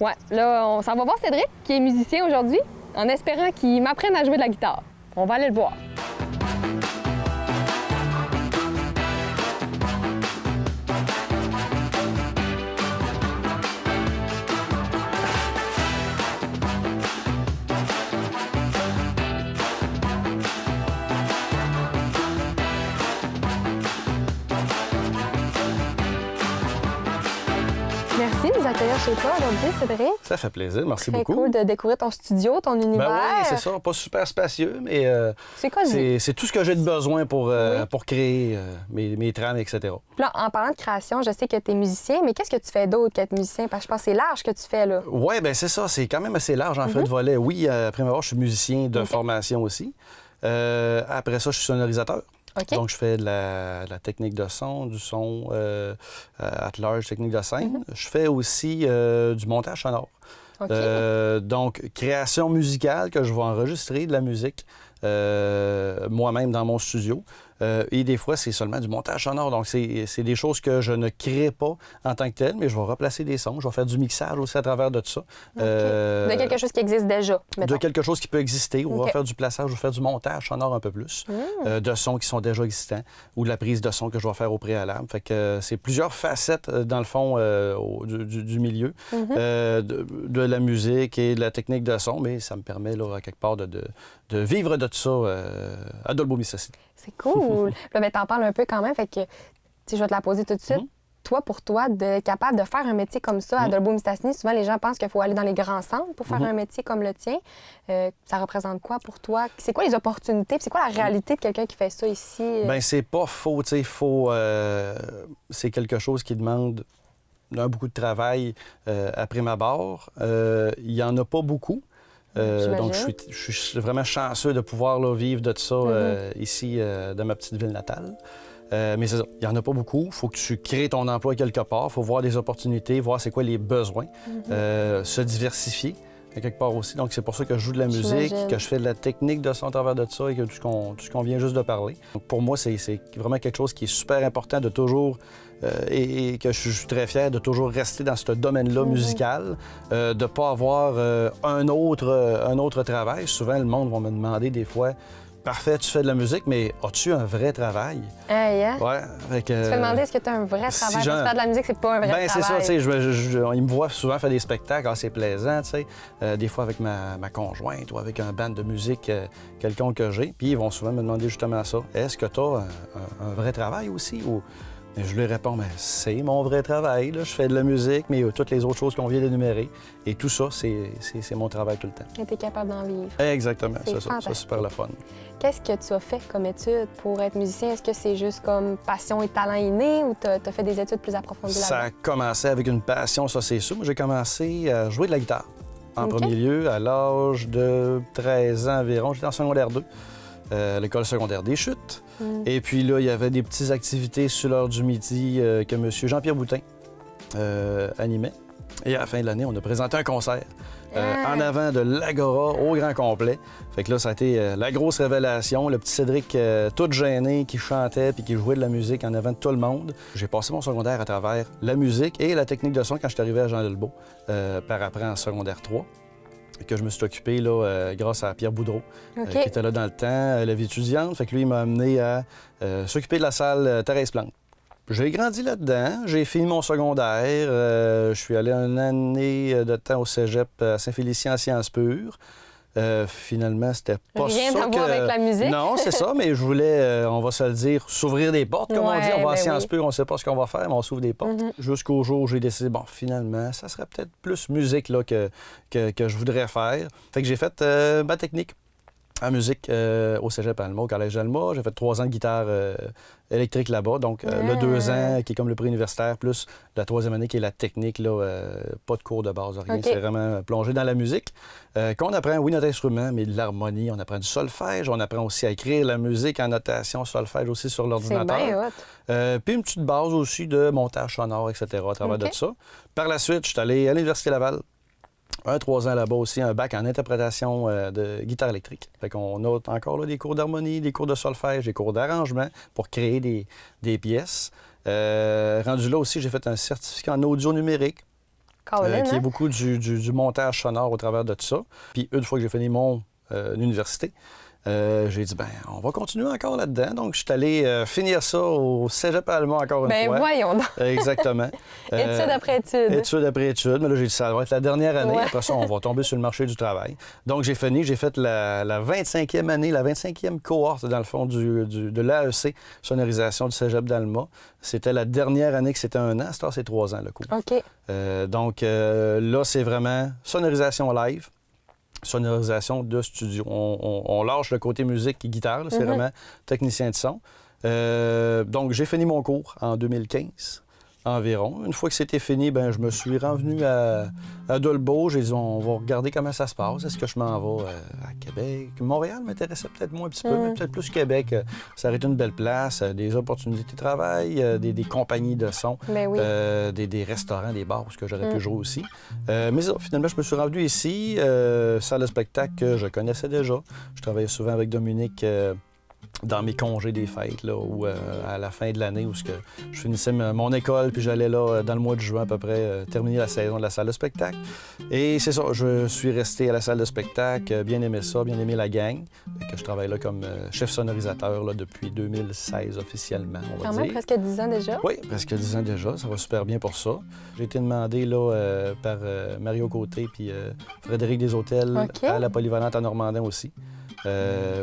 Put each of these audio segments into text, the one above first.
Ouais, là, on s'en va voir Cédric, qui est musicien aujourd'hui, en espérant qu'il m'apprenne à jouer de la guitare. On va aller le voir. Merci de nous accueillir chez toi aujourd'hui, Cédric. Ça fait plaisir, merci Très beaucoup. cool de découvrir ton studio, ton univers. Ben oui, c'est ça, pas super spacieux, mais C'est cosy. c'est tout ce que j'ai de besoin pour créer mes trames, etc. Puis là, en parlant de création, je sais que tu es musicien, mais qu'est-ce que tu fais d'autre qu'être musicien? Parce que je pense que c'est large que tu fais, là. Oui, bien c'est ça, c'est quand même assez large en fait de volet. Oui, après ma je suis musicien de formation aussi. Après ça, je suis sonorisateur. OK. Donc, je fais de la technique de son, du son at large, technique de scène. Je fais aussi du montage sonore. OK. Donc, création musicale que je vais enregistrer de la musique moi-même dans mon studio. Et des fois, c'est seulement du montage sonore. Donc, c'est des choses que je ne crée pas en tant que tel, mais je vais replacer des sons. Je vais faire du mixage aussi à travers de tout ça. De quelque chose qui existe déjà, mettons. De quelque chose qui peut exister. On va faire du plaçage, je vais faire du montage sonore un peu plus, de sons qui sont déjà existants ou de la prise de son que je vais faire au préalable. Fait que c'est plusieurs facettes, dans le fond, du milieu, de la musique et de la technique de son, mais ça me permet, là, à quelque part, de vivre de tout ça à Dolbeau-Mistassini. C'est cool. Puis là, t'en parles un peu quand même, fait que, tu sais, je vais te la poser tout de suite. Toi, pour toi, d'être capable de faire un métier comme ça à Dolbeau-Mistassini, souvent les gens pensent qu'il faut aller dans les grands centres pour faire un métier comme le tien. Ça représente quoi pour toi? C'est quoi les opportunités? Puis c'est quoi la réalité de quelqu'un qui fait ça ici? Bien, c'est pas faux, tu sais, c'est quelque chose qui demande beaucoup de travail après ma barre. Il y en a pas beaucoup. Donc, je suis vraiment chanceux de pouvoir là, vivre de ça ici, dans ma petite ville natale. Mais c'est ça, il n'y en a pas beaucoup. Il faut que tu crées ton emploi quelque part. Il faut voir des opportunités, voir c'est quoi les besoins, se diversifier à quelque part aussi. Donc, c'est pour ça que je joue de la musique, que je fais de la technique de son à travers de ça et que tout ce qu'on vient juste de parler. Donc, pour moi, c'est vraiment quelque chose qui est super important de toujours... et que je suis très fier de toujours rester dans ce domaine-là musical, de ne pas avoir un autre travail. Souvent, le monde va me demander des fois, parfait, tu fais de la musique, mais as-tu un vrai travail? Ouais. Fait que, tu te demander est-ce que tu as un vrai travail? Parce que faire de la musique, c'est pas un vrai travail. C'est ça, tu sais, ils me voient souvent faire des spectacles, c'est plaisant, tu sais. Des fois avec ma conjointe ou avec un band de musique quelconque que j'ai, puis ils vont souvent me demander justement ça. Est-ce que tu as un vrai travail aussi? Et je lui réponds, mais c'est mon vrai travail. Là. Je fais de la musique, mais toutes les autres choses qu'on vient d'énumérer. Et tout ça, c'est mon travail tout le temps. Et tu es capable d'en vivre. Exactement, c'est ça. C'est super le fun. Qu'est-ce que tu as fait comme études pour être musicien? Est-ce que c'est juste comme passion et talent inné ou tu as fait des études plus approfondies là-dedans? Ça a commencé avec une passion, ça c'est sûr. Moi, j'ai commencé à jouer de la guitare. En premier lieu, à l'âge de 13 ans environ. J'étais en secondaire 2. À l'école secondaire des Chutes. Et puis là, il y avait des petites activités sur l'heure du midi que M. Jean-Pierre Boutin animait. Et à la fin de l'année, on a présenté un concert en avant de l'Agora au grand complet. Fait que là, ça a été la grosse révélation. Le petit Cédric tout gêné qui chantait puis qui jouait de la musique en avant de tout le monde. J'ai passé mon secondaire à travers la musique et la technique de son quand je suis arrivé à Jean-Delbeau par après en secondaire 3. Que je me suis occupé là, grâce à Pierre Boudreau, qui était là dans le temps, la vie étudiante. Fait que lui, il m'a amené à s'occuper de la salle Thérèse Plante. J'ai grandi là-dedans, j'ai fini mon secondaire, je suis allé une année de temps au cégep à Saint-Félicien en sciences pures. Finalement, c'était pas rien ça à voir avec la musique. Non, c'est ça, mais je voulais, on va se le dire, s'ouvrir des portes, comme on dit. On va à Sciences Pures, on ne sait pas ce qu'on va faire, mais on s'ouvre des portes. Jusqu'au jour où j'ai décidé, bon, finalement, ça serait peut-être plus musique là, que je voudrais faire. Fait que j'ai fait ma technique en musique au Cégep Alma, au Collège Alma. J'ai fait 3 ans de guitare électrique là-bas. Donc, le 2 ans qui est comme le prix universitaire, plus la 3e année qui est la technique, là, pas de cours de base, rien. C'est vraiment plongé dans la musique. Qu'on apprend, oui, notre instrument, mais de l'harmonie. On apprend du solfège. On apprend aussi à écrire la musique en notation solfège aussi sur l'ordinateur. C'est bien hot. Puis une petite base aussi de montage sonore, etc. à travers de ça. Par la suite, je suis allé à l'Université Laval. 3 ans là-bas aussi, un bac en interprétation de guitare électrique. Fait qu'on a encore là, des cours d'harmonie, des cours de solfège, des cours d'arrangement pour créer des pièces. Rendu là aussi, j'ai fait un certificat en audio numérique. Colin, qui est hein? beaucoup du montage sonore au travers de tout ça. Puis une fois que j'ai fini mon université, j'ai dit, on va continuer encore là-dedans. Donc, je suis allé finir ça au Cégep allemand encore une fois. Voyons donc. Exactement. Étude après étude. Étude après étude. Mais là, j'ai dit, ça va être la dernière année. Ouais. Après ça, on va tomber sur le marché du travail. Donc, j'ai fait la 25e année, la 25e cohorte, dans le fond, de l'AEC, sonorisation du Cégep d'Alma. C'était la dernière année que c'était 1 an. C'est 3 ans, le cours. OK. Donc, là, c'est vraiment sonorisation live. Sonorisation de studio. On lâche le côté musique et guitare, là, c'est vraiment technicien de son. Donc, j'ai fini mon cours en 2015 environ. Une fois que c'était fini, je me suis revenu à Dolbeau. J'ai dit, on va regarder comment ça se passe. Est-ce que je m'en vais à Québec? Montréal m'intéressait peut-être moins un petit peu, mais peut-être plus Québec. Ça aurait été une belle place, des opportunités de travail, des compagnies de son, Ben oui. des restaurants, des bars où j'aurais pu jouer aussi. Mais ça, finalement, je me suis rendu ici, salle de spectacle que je connaissais déjà. Je travaillais souvent avec Dominique dans mes congés des fêtes, là, ou à la fin de l'année, où je finissais mon école, puis j'allais là, dans le mois de juin à peu près, terminer la saison de la salle de spectacle. Et c'est ça, je suis resté à la salle de spectacle, bien aimé ça, bien aimé la gang, que je travaille là comme chef sonorisateur là, depuis 2016 officiellement, on va Quand dire. même, presque 10 ans déjà. Oui, presque 10 ans déjà, ça va super bien pour ça. J'ai été demandé là, par Mario Côté puis Frédéric Deshôtels OK. à la Polyvalente à Normandin aussi.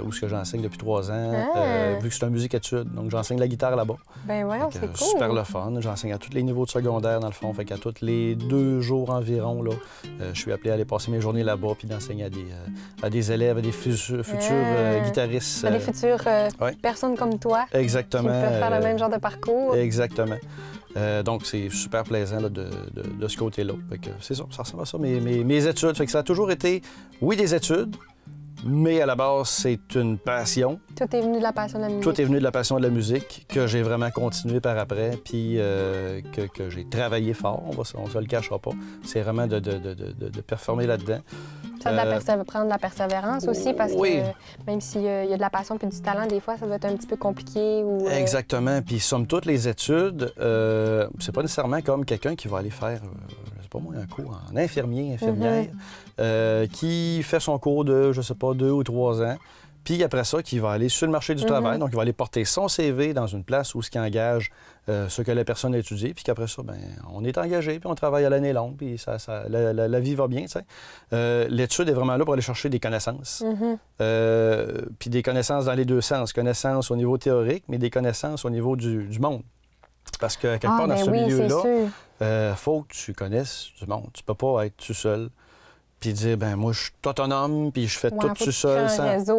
Où j'enseigne depuis 3 ans, vu que c'est un musique-études. Donc, j'enseigne la guitare là-bas. Ben ouais, c'est cool. Super le fun. J'enseigne à tous les niveaux de secondaire, dans le fond. Fait qu'à tous les 2 jours environ, là, je suis appelé à aller passer mes journées là-bas puis d'enseigner à des élèves, à des futurs guitaristes. À des futures ouais. personnes comme toi Exactement. qui peuvent faire le même genre de parcours. Exactement. Donc, c'est super plaisant là, de ce côté-là. Fait que c'est ça, ça ressemble à ça, mes études. Fait que ça a toujours été, oui, des études, mais à la base, c'est une passion. Tout est venu de la passion de la musique. Tout est venu de la passion de la musique, que j'ai vraiment continué par après, puis que j'ai travaillé fort, on se le cachera pas. C'est vraiment de performer là-dedans. Ça doit prendre de la persévérance aussi, parce oui. que même s'il y a de la passion puis du talent, des fois, ça doit être un petit peu compliqué. Ou, Exactement. Puis, somme toute, les études, c'est pas nécessairement comme quelqu'un qui va aller faire, je sais pas moi, un cours en infirmière, qui fait son cours de, je sais pas, 2 ou 3 ans. Puis après ça, qui va aller sur le marché du travail. Donc, il va aller porter son CV dans une place où ce qui engage ce que la personne a étudié. Puis qu'après ça, on est engagé, puis on travaille à l'année longue, puis la vie va bien, tu sais. L'étude est vraiment là pour aller chercher des connaissances. Puis des connaissances dans les 2 sens. Connaissances au niveau théorique, mais des connaissances au niveau du monde. Parce que quelque part dans ce milieu-là, faut que tu connaisses du monde. Tu peux pas être tout seul. Puis dire, moi, je suis autonome, puis je fais tout tout seul.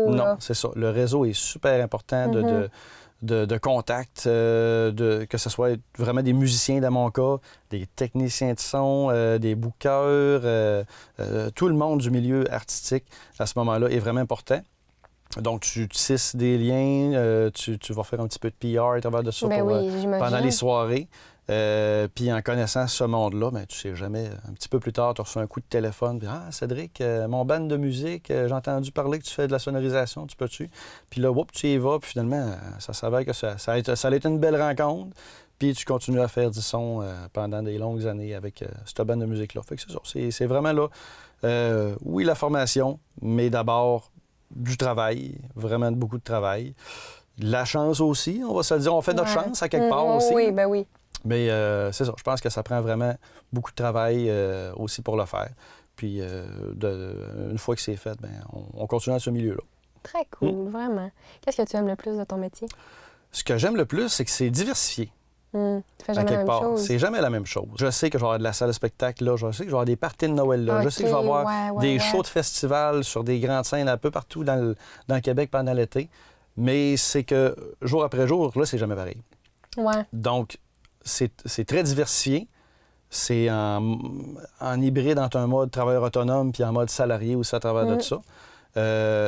Non, c'est ça. Le réseau est super important de contact, que ce soit vraiment des musiciens dans mon cas, des techniciens de son, des bookers, tout le monde du milieu artistique à ce moment-là est vraiment important. Donc, tu tisses des liens, tu vas faire un petit peu de PR à travers de ça pendant les soirées. Puis en connaissant ce monde-là, tu sais jamais, un petit peu plus tard, tu reçois un coup de téléphone, puis « Ah, Cédric, mon band de musique, j'ai entendu parler que tu fais de la sonorisation, tu peux-tu? » Puis là, tu y vas, puis finalement, ça s'avère que ça a été une belle rencontre, puis tu continues à faire du son pendant des longues années avec cette band de musique-là. Fait que c'est ça, c'est vraiment là, oui, la formation, mais d'abord du travail, vraiment beaucoup de travail. La chance aussi, on va se le dire, on fait notre chance à quelque part aussi. Oui, ben oui. Mais c'est ça, je pense que ça prend vraiment beaucoup de travail aussi pour le faire. Puis une fois que c'est fait, on continue dans ce milieu-là. Très cool, vraiment. Qu'est-ce que tu aimes le plus de ton métier? Ce que j'aime le plus, c'est que c'est diversifié. Tu fais jamais la même chose. C'est jamais la même chose. Je sais que je vais avoir de la salle de spectacle là, je sais que je vais avoir des parties de Noël là, je sais que je vais avoir des shows de festival sur des grandes scènes un peu partout dans le Québec pendant l'été. Mais c'est que jour après jour, là, c'est jamais pareil. Ouais. Donc, c'est très diversifié. C'est en hybride entre un mode travailleur autonome puis en mode salarié aussi à travers de tout ça.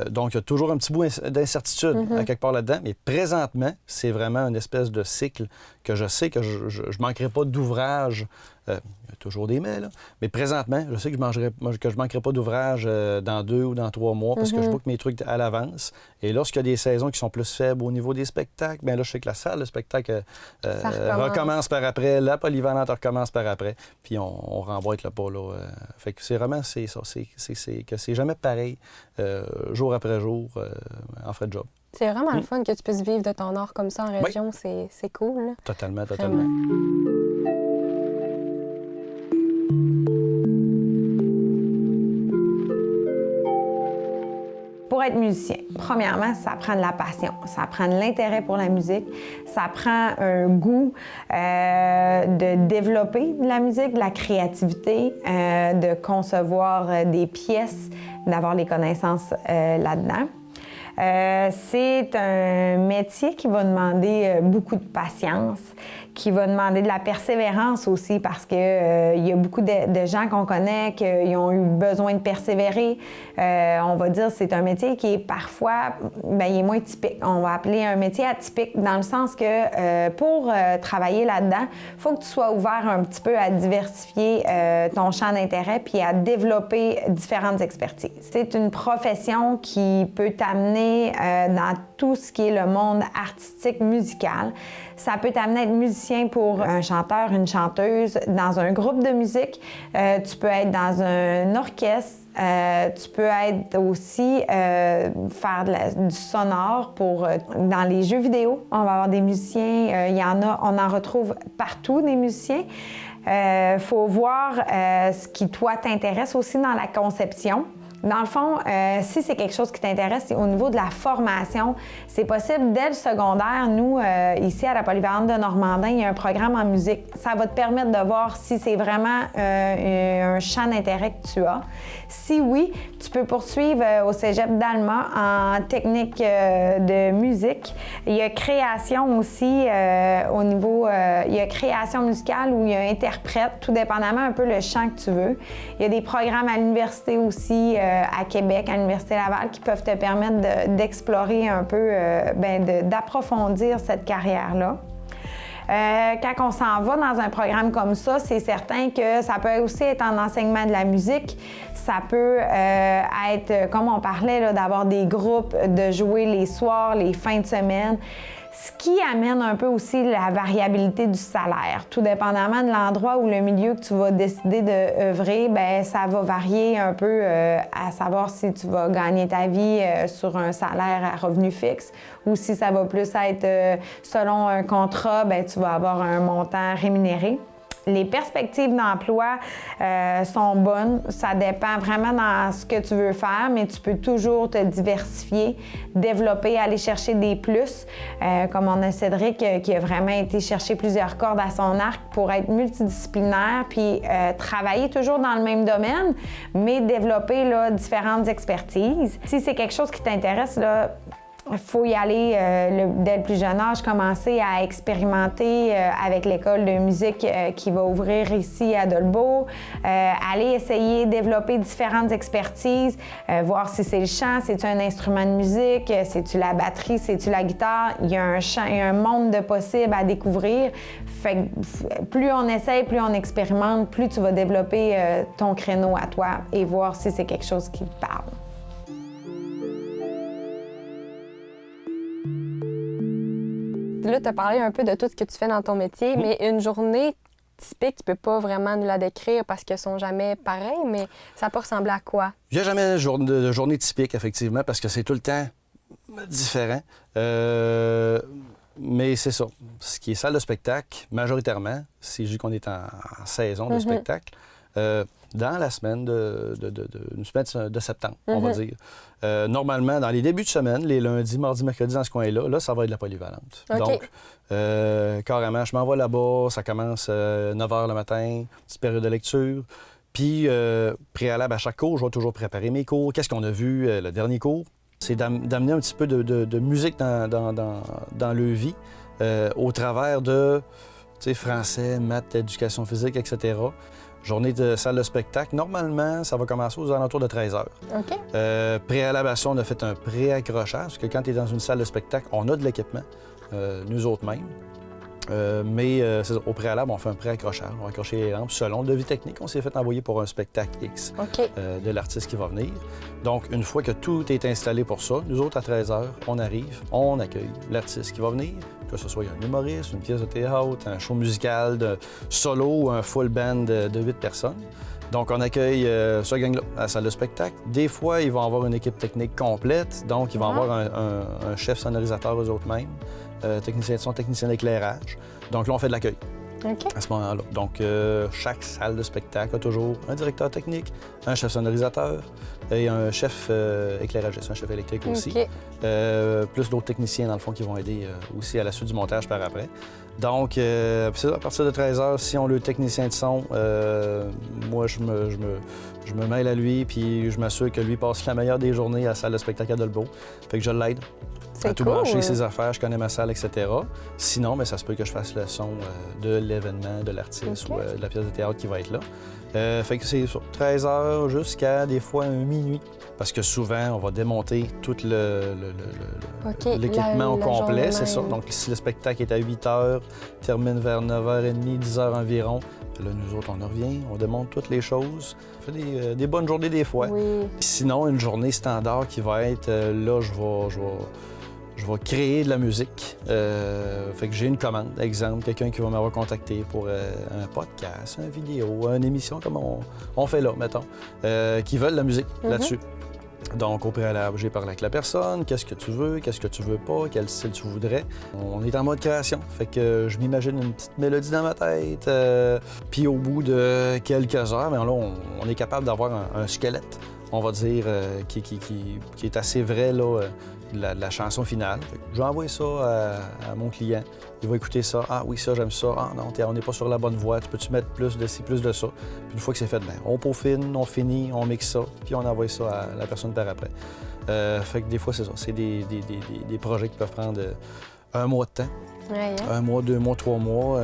Donc, il y a toujours un petit bout d'incertitude à quelque part là-dedans. Mais présentement, c'est vraiment une espèce de cycle que je sais que je ne manquerai pas d'ouvrage Il y a toujours des mais, là. Mais présentement, je sais que je manquerai pas d'ouvrage dans 2 ou dans 3 mois parce que je book mes trucs à l'avance. Et lorsqu'il y a des saisons qui sont plus faibles au niveau des spectacles, bien là, je sais que la salle de spectacle recommence par après, la polyvalente recommence par après, puis on remboîte le pas, là. Fait que c'est vraiment, c'est ça, c'est que c'est jamais pareil, jour après jour, en frais de job. C'est vraiment le fun que tu puisses vivre de ton art comme ça en région. Oui. C'est cool. Là. Totalement. Pour être musicien, premièrement, ça prend de la passion, ça prend de l'intérêt pour la musique, ça prend un goût de développer de la musique, de la créativité, de concevoir des pièces, d'avoir les connaissances là-dedans. C'est un métier qui va demander beaucoup de patience, qui va demander de la persévérance aussi parce que il y a beaucoup de gens qu'on connaît qui ont eu besoin de persévérer. On va dire c'est un métier qui est parfois, bien, il est moins typique. On va appeler un métier atypique dans le sens que pour travailler là-dedans, il faut que tu sois ouvert un petit peu à diversifier ton champ d'intérêt puis à développer différentes expertises. C'est une profession qui peut t'amener dans tout ce qui est le monde artistique musical. Ça peut t'amener à être musicien pour un chanteur, une chanteuse, dans un groupe de musique. Tu peux être dans un orchestre. Tu peux être aussi faire du sonore pour dans les jeux vidéo. On va avoir des musiciens. Il y en a, on en retrouve partout des musiciens. Faut voir ce qui, toi, t'intéresse aussi dans la conception. Dans le fond, si c'est quelque chose qui t'intéresse, au niveau de la formation, c'est possible dès le secondaire. Nous, ici à la Polyvalente de Normandin, il y a un programme en musique. Ça va te permettre de voir si c'est vraiment un champ d'intérêt que tu as. Si oui, tu peux poursuivre au Cégep d'Alma en technique de musique. Il y a création aussi au niveau... il y a création musicale ou il y a interprète, tout dépendamment un peu le chant que tu veux. Il y a des programmes à l'université aussi, à Québec, à l'Université Laval, qui peuvent te permettre d'explorer un peu, d'approfondir cette carrière-là. Quand on s'en va dans un programme comme ça, c'est certain que ça peut aussi être en enseignement de la musique. Ça peut être, comme on parlait, là, d'avoir des groupes, de jouer les soirs, les fins de semaine. Ce qui amène un peu aussi la variabilité du salaire. Tout dépendamment de l'endroit ou le milieu que tu vas décider d'œuvrer, bien, ça va varier un peu à savoir si tu vas gagner ta vie sur un salaire à revenu fixe ou si ça va plus être selon un contrat, bien, tu vas avoir un montant rémunéré. Les perspectives d'emploi sont bonnes. Ça dépend vraiment dans ce que tu veux faire, mais tu peux toujours te diversifier, développer, aller chercher des plus. Comme on a Cédric qui a vraiment été chercher plusieurs cordes à son arc pour être multidisciplinaire, puis travailler toujours dans le même domaine, mais développer là, différentes expertises. Si c'est quelque chose qui t'intéresse, là, il faut y aller dès le plus jeune âge, commencer à expérimenter avec l'école de musique qui va ouvrir ici à Dolbeau, aller essayer de développer différentes expertises, voir si c'est le chant, c'est-tu un instrument de musique, c'est-tu la batterie, c'est-tu la guitare. Il y a un monde de possibles à découvrir. Fait que plus on essaye, plus on expérimente, plus tu vas développer ton créneau à toi et voir si c'est quelque chose qui te parle. Là, tu as parlé un peu de tout ce que tu fais dans ton métier, mais une journée typique, tu peux pas vraiment nous la décrire parce qu'elles sont jamais pareilles, mais ça peut ressembler à quoi? Il n'y a jamais de journée typique, effectivement, parce que c'est tout le temps différent. Mais c'est ça. Ce qui est salle de spectacle, majoritairement, si je dis qu'on est en saison de spectacle, dans la semaine une semaine de septembre, on va dire. Normalement, dans les débuts de semaine, les lundis, mardis, mercredis, dans ce coin-là, là, ça va être de la polyvalente. Okay. Donc, carrément, je m'en vais là-bas, ça commence 9 h le matin, petite période de lecture. Puis, préalable à chaque cours, je vais toujours préparer mes cours. Qu'est-ce qu'on a vu le dernier cours? C'est d'amener un petit peu de musique dans leur vie, au travers de français, maths, éducation physique, etc. Journée de salle de spectacle. Normalement, ça va commencer aux alentours de 13 h. OK. Préalable à ça, on a fait un pré-accrochage, parce que quand tu es dans une salle de spectacle, on a de l'équipement, nous autres mêmes. C'est ça, au préalable, on fait un pré-accrochage. On va accrocher les lampes selon le devis technique. On s'est fait envoyer pour un spectacle X de l'artiste qui va venir. Donc, une fois que tout est installé pour ça, nous autres, à 13h, on arrive, on accueille l'artiste qui va venir, que ce soit un humoriste, une pièce de théâtre, un show musical de solo ou un full band de 8 personnes. Donc, on accueille ce gang-là à la salle de spectacle. Des fois, ils vont avoir une équipe technique complète, donc ils vont avoir un chef sonorisateur eux autres mêmes. Technicien de son, technicien d'éclairage. Donc là, on fait de l'accueil à ce moment-là. Donc, chaque salle de spectacle a toujours un directeur technique, un chef sonorisateur et un chef éclairagiste, un chef électrique aussi. Plus d'autres techniciens, dans le fond, qui vont aider aussi à la suite du montage par après. Donc, à partir de 13h, si on a le technicien de son, moi, je me mêle à lui, puis je m'assure que lui passe la meilleure des journées à la salle de spectacle à Dolbeau. Fait que je l'aide. À tout brancher ses affaires, je connais ma salle, etc. Sinon, bien, ça se peut que je fasse le son de l'événement, de l'artiste ou de la pièce de théâtre qui va être là. Fait que c'est sur 13h jusqu'à des fois minuit. Parce que souvent, on va démonter tout l'équipement au complet, c'est ça. Donc, si le spectacle est à 8h, termine vers 9h30, 10h environ, là, nous autres, on en revient, on démonte toutes les choses. On fait des bonnes journées des fois. Oui. Sinon, une journée standard qui va être, là, je vais créer de la musique. Fait que j'ai une commande, exemple, quelqu'un qui va m'avoir contacté pour un podcast, une vidéo, une émission comme on fait là, mettons, qui veulent de la musique là-dessus. Donc, au préalable, j'ai parlé avec la personne, qu'est-ce que tu veux pas, quel style tu voudrais. On est en mode création, fait que je m'imagine une petite mélodie dans ma tête, puis au bout de quelques heures, bien là, on est capable d'avoir un squelette, on va dire, qui est assez vrai, là, la chanson finale. J'envoie ça à mon client. Il va écouter ça. Ah oui, ça, j'aime ça. Ah non, on n'est pas sur la bonne voie. Tu peux-tu mettre plus de ci, plus de ça? Puis une fois que c'est fait, bien, on peaufine, on finit, on mixe ça, puis on envoie ça à la personne par après. Fait que des fois, c'est ça. C'est des projets qui peuvent prendre un mois de temps. Un mois, 2 mois, 3 mois.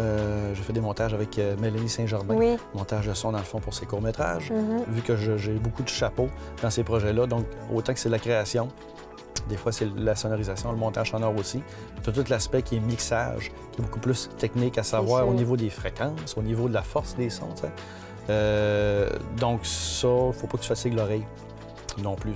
J'ai fait des montages avec Mélanie Saint-Germain. Montage de son, dans le fond, pour ses courts-métrages. Vu que j'ai beaucoup de chapeaux dans ces projets-là, donc autant que c'est de la création, des fois, c'est la sonorisation, le montage sonore aussi. Tu as tout l'aspect qui est mixage, qui est beaucoup plus technique, à savoir au niveau des fréquences, au niveau de la force des sons. Donc ça, il faut pas que tu fatigues l'oreille non plus.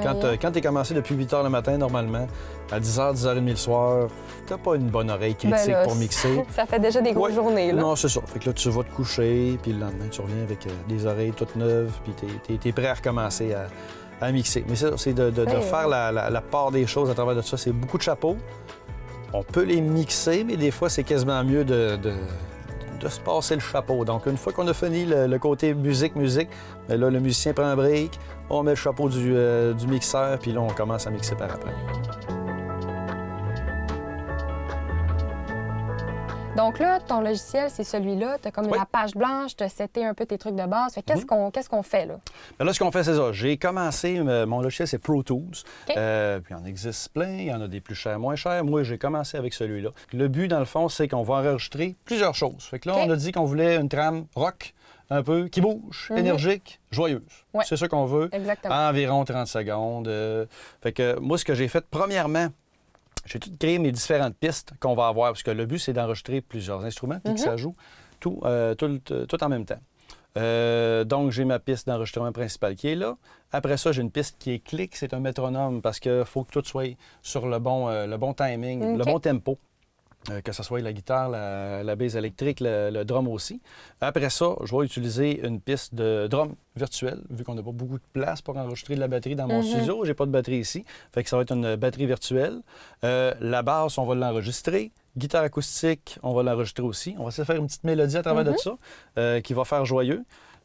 Quand tu es commencé depuis 8 h le matin, normalement, à 10 h, 10 h 30 le soir, tu n'as pas une bonne oreille critique pour mixer. Ça fait déjà des grosses journées. Là. Non, c'est ça. Fait que là, tu vas te coucher, puis le lendemain, tu reviens avec des oreilles toutes neuves, puis tu es prêt à recommencer à mixer. Mais c'est de faire la part des choses à travers de ça. C'est beaucoup de chapeaux. On peut les mixer, mais des fois, c'est quasiment mieux de se passer le chapeau. Donc, une fois qu'on a fini le côté musique, là, le musicien prend un break, on met le chapeau du mixeur, puis là, on commence à mixer par après. Donc là, ton logiciel, c'est celui-là. Tu as comme la page blanche, tu as seté un peu tes trucs de base. Fait qu'est-ce qu'on fait là? Bien là, ce qu'on fait, c'est ça. J'ai commencé, mon logiciel, c'est Pro Tools. Puis il en existe plein, il y en a des plus chers, moins chers. Moi, j'ai commencé avec celui-là. Le but, dans le fond, c'est qu'on va enregistrer plusieurs choses. Fait que là, on a dit qu'on voulait une trame rock, un peu, qui bouge, énergique, joyeuse. C'est ça qu'on veut. Exactement. Environ 30 secondes. Fait que moi, ce que j'ai fait, premièrement, j'ai tout créé mes différentes pistes qu'on va avoir, parce que le but, c'est d'enregistrer plusieurs instruments, puis que ça joue tout en même temps. Donc, j'ai ma piste d'enregistrement principale qui est là. Après ça, j'ai une piste qui est clic, c'est un métronome, parce qu'il faut que tout soit sur le bon timing, le bon tempo. Que ce soit la guitare, la basse électrique, le drum aussi. Après ça, je vais utiliser une piste de drum virtuel, vu qu'on n'a pas beaucoup de place pour enregistrer de la batterie dans mon studio. J'ai pas de batterie ici, fait que ça va être une batterie virtuelle. La basse, on va l'enregistrer. Guitare acoustique, on va l'enregistrer aussi. On va essayer de faire une petite mélodie à travers de ça, qui va faire joyeux.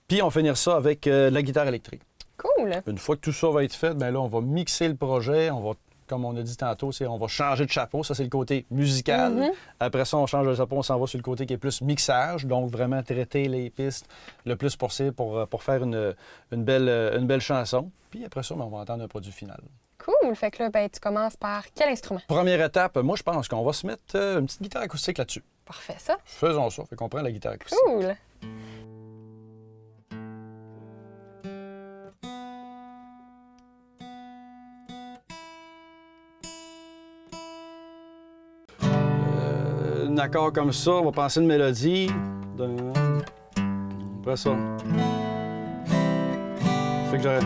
Puis on va finir ça avec la guitare électrique. Cool! Une fois que tout ça va être fait, bien là, on va mixer le projet, on va, comme on a dit tantôt, on va changer de chapeau. Ça, c'est le côté musical. Après ça, on change de chapeau, on s'en va sur le côté qui est plus mixage. Donc, vraiment traiter les pistes le plus possible pour faire une belle chanson. Puis après ça, on va entendre un produit final. Cool! Fait que là, tu commences par quel instrument? Première étape, moi, je pense qu'on va se mettre une petite guitare acoustique là-dessus. Parfait, ça. Faisons ça. Fait qu'on prend la guitare acoustique. Cool! un accord comme ça, on va penser une mélodie. Après ça. Fait que j'aurais...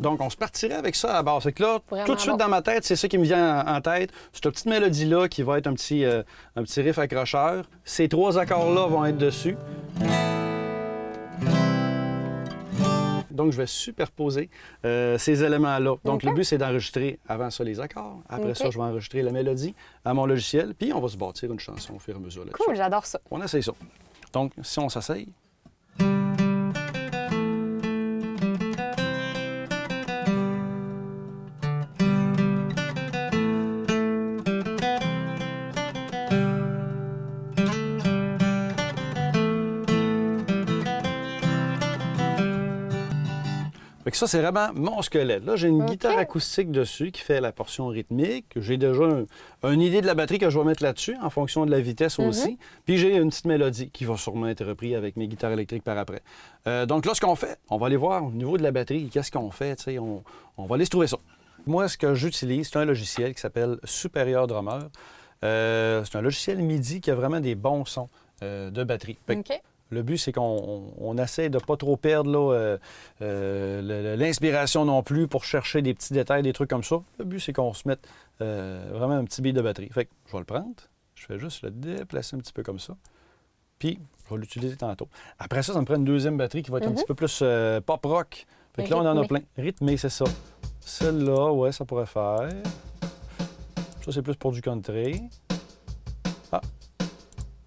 Donc, on se partirait avec ça à la base. Fait que là, Vraiment tout de suite bon. dans ma tête, c'est ça qui me vient en tête. Cette petite mélodie-là qui va être un petit riff accrocheur. Ces 3 accords-là vont être dessus. Donc, je vais superposer ces éléments-là. Donc, le but, c'est d'enregistrer avant ça les accords. Après ça, je vais enregistrer la mélodie à mon logiciel. Puis, on va se bâtir une chanson au fur et à mesure là-dessus. Cool, j'adore ça. On essaye ça. Donc, si on s'essaye. Fait que ça, c'est vraiment mon squelette. Là, j'ai une guitare acoustique dessus qui fait la portion rythmique. J'ai déjà une idée de la batterie que je vais mettre là-dessus, en fonction de la vitesse aussi. Puis j'ai une petite mélodie qui va sûrement être reprise avec mes guitares électriques par après. Donc là, ce qu'on fait, on va aller voir au niveau de la batterie, qu'est-ce qu'on fait, tu sais, on va aller se trouver ça. Moi, ce que j'utilise, c'est un logiciel qui s'appelle Superior Drummer. C'est un logiciel MIDI qui a vraiment des bons sons de batterie. Fait que le but, c'est qu'on essaie de ne pas trop perdre l'inspiration non plus pour chercher des petits détails, des trucs comme ça. Le but, c'est qu'on se mette vraiment un petit beat de batterie. Fait que je vais le prendre, je fais juste le déplacer un petit peu comme ça, puis je vais l'utiliser tantôt. Après ça, ça me prend une deuxième batterie qui va être un petit peu plus pop-rock. Fait que là, on en a plein. Rythmé, c'est ça. Celle-là, ouais, ça pourrait faire. Ça, c'est plus pour du country. Ah!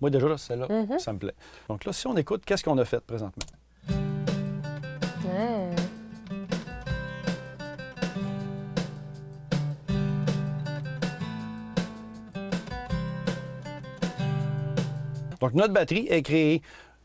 Moi, déjà, là, celle-là, ça me plaît. Donc là, si on écoute, qu'est-ce qu'on a fait présentement? Donc, notre batterie est créée.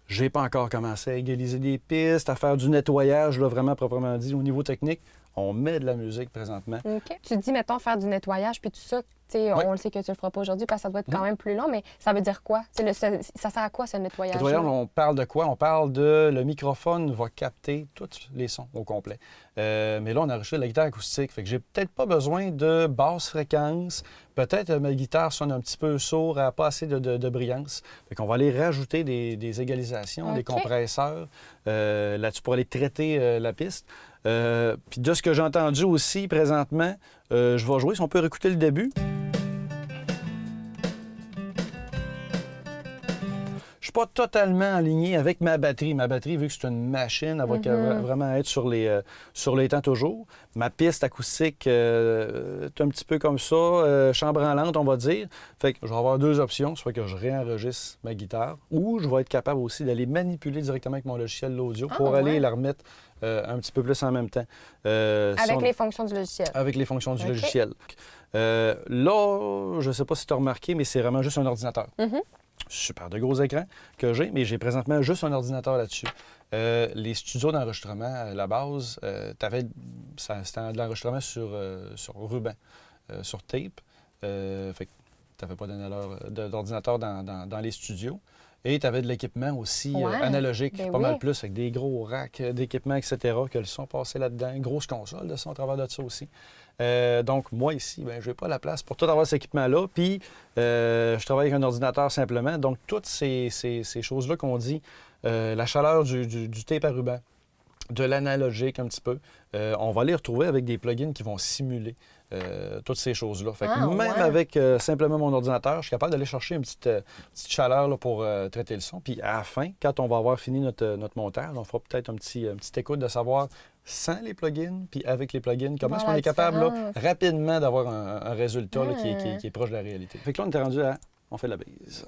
Je n'ai pas encore commencé à égaliser des pistes, à faire du nettoyage, là, vraiment proprement dit, au niveau technique. On met de la musique présentement. Tu dis, mettons, faire du nettoyage, puis tout ça, on le sait que tu le feras pas aujourd'hui parce que ça doit être quand même plus long, mais ça veut dire quoi? Ça sert à quoi, ce nettoyage? Nettoyage, on parle de quoi? On parle de... Le microphone va capter tous les sons au complet. Mais là, on a enregistré la guitare acoustique, fait que j'ai peut-être pas besoin de basse fréquence. Peut-être ma guitare sonne un petit peu sourde, elle n'a pas assez de brillance. Fait qu'on va aller rajouter des égalisations, des compresseurs là-dessus pour aller traiter la piste. Puis de ce que j'ai entendu aussi présentement, je vais jouer, si on peut réécouter le début. Je suis pas totalement aligné avec ma batterie. Ma batterie, vu que c'est une machine, elle va vraiment être sur les temps toujours. Ma piste acoustique est un petit peu comme ça, chambranlante, on va dire. Fait que je vais avoir 2 options, soit que je réenregistre ma guitare, ou je vais être capable aussi d'aller manipuler directement avec mon logiciel l'audio pour aller la remettre un petit peu plus en même temps. Avec les fonctions du logiciel. Avec les fonctions du logiciel. Là, je ne sais pas si tu as remarqué, mais c'est vraiment juste un ordinateur. Super de gros écrans que j'ai, mais j'ai présentement juste un ordinateur là-dessus. Les studios d'enregistrement, à la base, c'était de l'enregistrement sur ruban, sur tape. Fait que tu n'avais pas d'ordinateur dans les studios. Et tu avais de l'équipement aussi analogique, pas mal plus, avec des gros racks d'équipement, etc., que le son passait là-dedans. Une grosse console de son à travers de ça aussi. Donc, moi, ici, je n'ai pas la place pour tout avoir cet équipement-là. Puis, je travaille avec un ordinateur simplement. Donc, toutes ces choses-là qu'on dit, la chaleur du tape à ruban, de l'analogique un petit peu, on va les retrouver avec des plugins qui vont simuler toutes ces choses-là. Fait que même avec simplement mon ordinateur, je suis capable d'aller chercher une petite chaleur là, pour traiter le son. Puis à la fin, quand on va avoir fini notre montage, on fera peut-être un petit écoute de savoir sans les plugins, puis avec les plugins, comment est-ce qu'on est capable là, rapidement d'avoir un résultat là, qui est proche de la réalité. Fait que là, on est rendu à... On fait la base.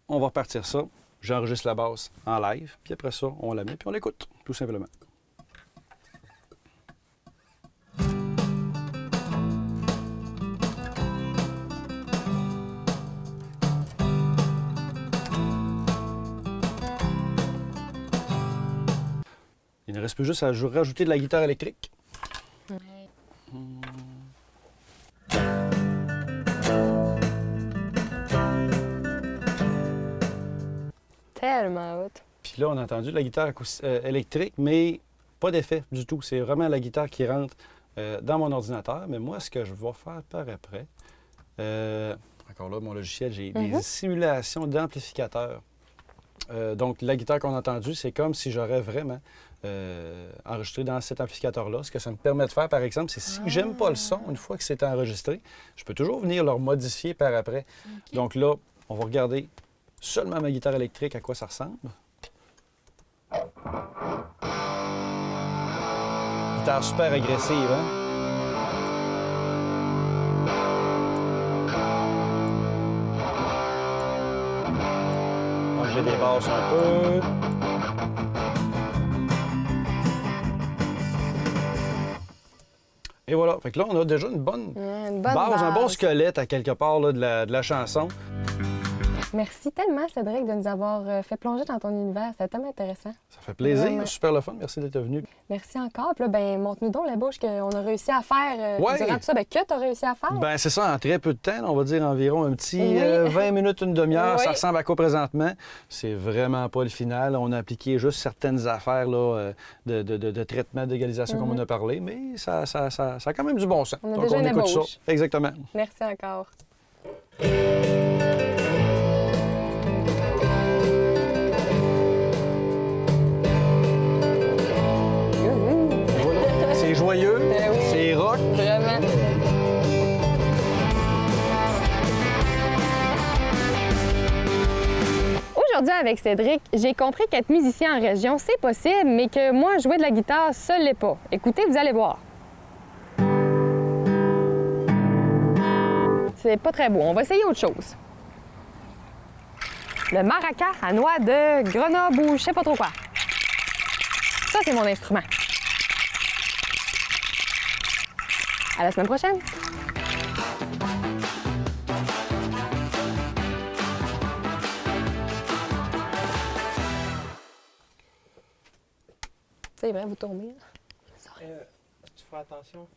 On va repartir ça. J'enregistre la basse en live, puis après ça, on la met, puis on l'écoute, tout simplement. Il ne reste plus juste à rajouter de la guitare électrique. Tellement hot. Puis Puis là, on a entendu la guitare électrique, mais pas d'effet du tout. C'est vraiment la guitare qui rentre dans mon ordinateur. Mais moi, ce que je vais faire par après, encore là, mon logiciel, j'ai des simulations d'amplificateurs. Donc, la guitare qu'on a entendue, c'est comme si j'aurais vraiment enregistré dans cet amplificateur-là. Ce que ça me permet de faire, par exemple, c'est si j'aime pas le son, une fois que c'est enregistré, je peux toujours venir le modifier par après. Okay. Donc là, on va regarder seulement ma guitare électrique, à quoi ça ressemble. Guitare super agressive, hein? J'ai des basses un peu. Et voilà. Fait que là, on a déjà une bonne base, un bon squelette à quelque part là, de la chanson. Merci tellement, Cédric, de nous avoir fait plonger dans ton univers. C'était tellement intéressant. Ça fait plaisir. Vraiment. Super le fun. Merci d'être venu. Merci encore. Puis là, ben, montre-nous donc la bouche qu'on a réussi à faire durant tout ça. Ben, que tu as réussi à faire? Ben, c'est ça, en très peu de temps. On va dire environ un petit 20 minutes, une demi-heure. Ça ressemble à quoi présentement? C'est vraiment pas le final. On a appliqué juste certaines affaires là, de traitement, d'égalisation, comme on a parlé. Mais ça a quand même du bon sens. Donc, on écoute ça. Exactement. Merci encore. C'est joyeux, c'est rock. Vraiment. Aujourd'hui, avec Cédric, j'ai compris qu'être musicien en région, c'est possible, mais que moi, jouer de la guitare, ça l'est pas. Écoutez, vous allez voir. C'est pas très beau. On va essayer autre chose. Le maraca à noix de Grenoble ou je sais pas trop quoi. Ça, c'est mon instrument. À la semaine prochaine! C'est vrai, vous tombez. Tu feras attention.